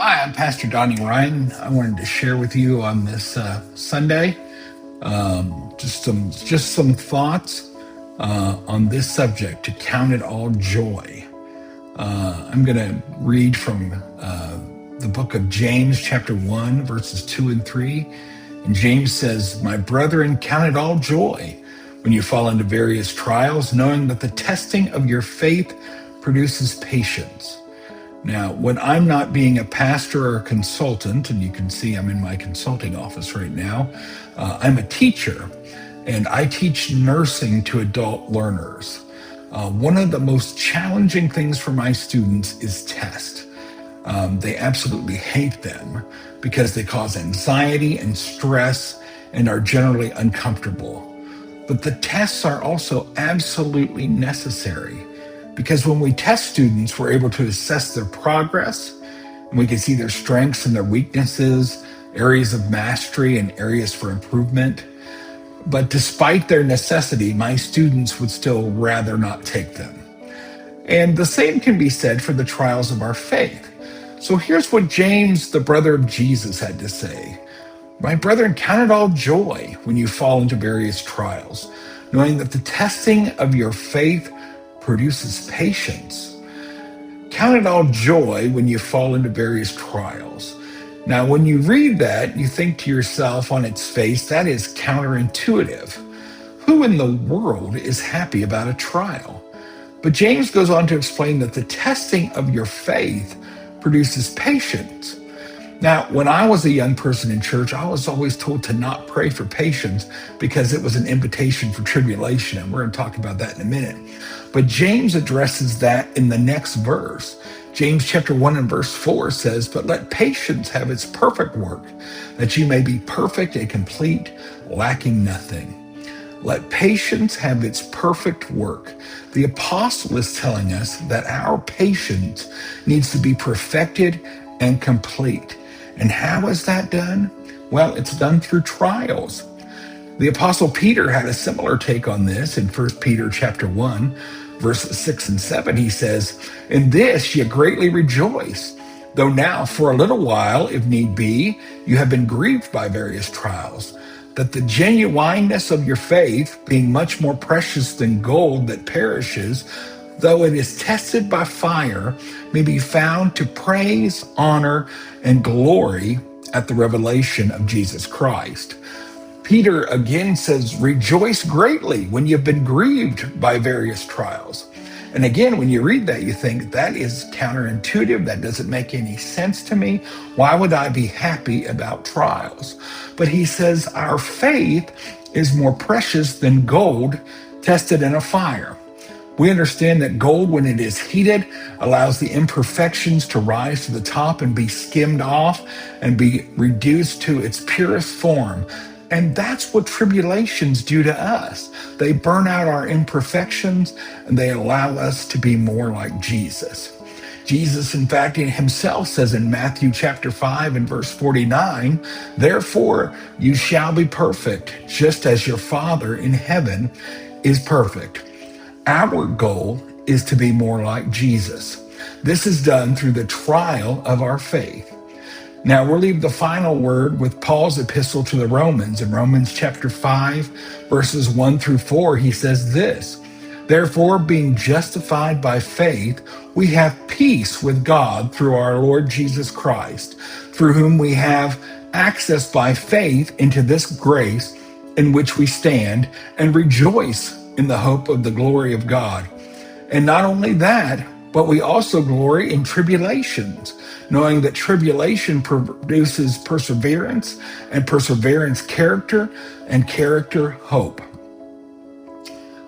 Hi, I'm Pastor Donnie Ryan. I wanted to share with you on this Sunday just some thoughts on this subject, to count it all joy. I'm going to read from the book of James, chapter 1, verses 2 and 3. And James says, "My brethren, count it all joy when you fall into various trials, knowing that the testing of your faith produces patience." Now, when I'm not being a pastor or a consultant, and you can see I'm in my consulting office right now, I'm a teacher, and I teach nursing to adult learners. One of the most challenging things for my students is tests. They absolutely hate them because they cause anxiety and stress and are generally uncomfortable. But the tests are also absolutely necessary, because when we test students, we're able to assess their progress, and we can see their strengths and their weaknesses, areas of mastery and areas for improvement. But despite their necessity, my students would still rather not take them. And the same can be said for the trials of our faith. So here's what James, the brother of Jesus, had to say. "My brethren, count it all joy when you fall into various trials, knowing that the testing of your faith produces patience." Count it all joy when you fall into various trials. Now, when you read that, you think to yourself on its face, that is counterintuitive. Who in the world is happy about a trial? But James goes on to explain that the testing of your faith produces patience. Now, when I was a young person in church, I was always told to not pray for patience because it was an invitation for tribulation, and we're going to talk about that in a minute. But James addresses that in the next verse. James chapter 1 and verse 4 says, "But let patience have its perfect work, that you may be perfect and complete, lacking nothing." Let patience have its perfect work. The apostle is telling us that our patience needs to be perfected and complete. And how is that done? Well, it's done through trials. The apostle Peter had a similar take on this in 1 Peter chapter 1, verses 6 and 7. He says, "In this ye greatly rejoice, though now for a little while, if need be, you have been grieved by various trials, that the genuineness of your faith, being much more precious than gold that perishes, though it is tested by fire, may be found to praise, honor, and glory at the revelation of Jesus Christ." Peter again says, "Rejoice greatly when you've been grieved by various trials." And again, when you read that, you think that is counterintuitive. That doesn't make any sense to me. Why would I be happy about trials? But he says our faith is more precious than gold tested in a fire. We understand that gold, when it is heated, allows the imperfections to rise to the top and be skimmed off and be reduced to its purest form. And that's what tribulations do to us. They burn out our imperfections, and they allow us to be more like Jesus. Jesus, in fact, himself says in Matthew chapter 5 and verse 49, "Therefore you shall be perfect, just as your Father in heaven is perfect." Our goal is to be more like Jesus. This is done through the trial of our faith. Now, we'll leave the final word with Paul's epistle to the Romans. In Romans chapter 5, verses 1 through 4, he says this, "Therefore, being justified by faith, we have peace with God through our Lord Jesus Christ, through whom we have access by faith into this grace in which we stand, and rejoice in the hope of the glory of God. And not only that, but we also glory in tribulations, knowing that tribulation produces perseverance, and perseverance character, and character hope."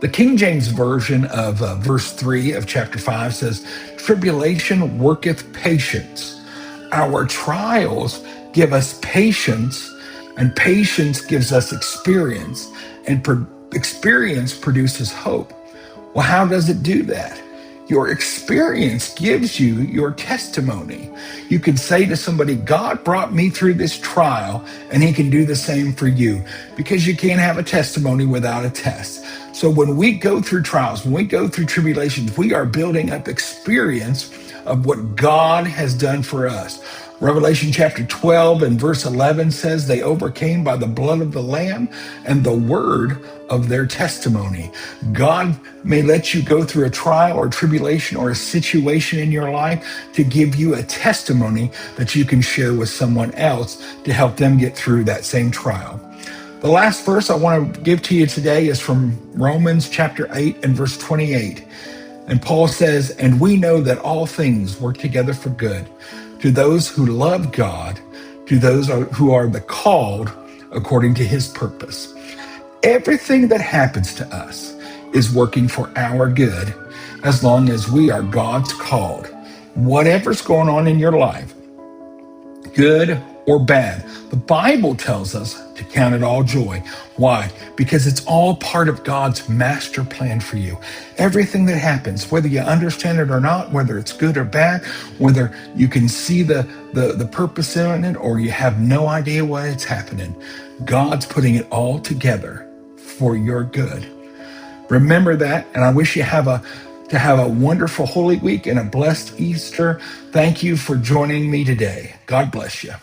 The King James Version of verse 3 of chapter 5 says, "Tribulation worketh patience." Our trials give us patience, and patience gives us experience, and experience produces hope. Well, how does it do that? Your experience gives you your testimony. You can say to somebody, "God brought me through this trial," and he can do the same for you, because you can't have a testimony without a test. So when we go through trials, when we go through tribulations, we are building up experience of what God has done for us. Revelation chapter 12 and verse 11 says they overcame by the blood of the Lamb and the word of their testimony. God may let you go through a trial or tribulation or a situation in your life to give you a testimony that you can share with someone else to help them get through that same trial. The last verse I want to give to you today is from Romans chapter 8 and verse 28. And Paul says, "And we know that all things work together for good to those who love God, to those who are the called according to his purpose." Everything that happens to us is working for our good as long as we are God's called. Whatever's going on in your life, good or bad, the Bible tells us to count it all joy. Why? Because it's all part of God's master plan for you. Everything that happens, whether you understand it or not, whether it's good or bad, whether you can see the purpose in it or you have no idea why it's happening, God's putting it all together for your good. Remember that, and I wish you have a wonderful Holy Week and a blessed Easter. Thank you for joining me today. God bless you.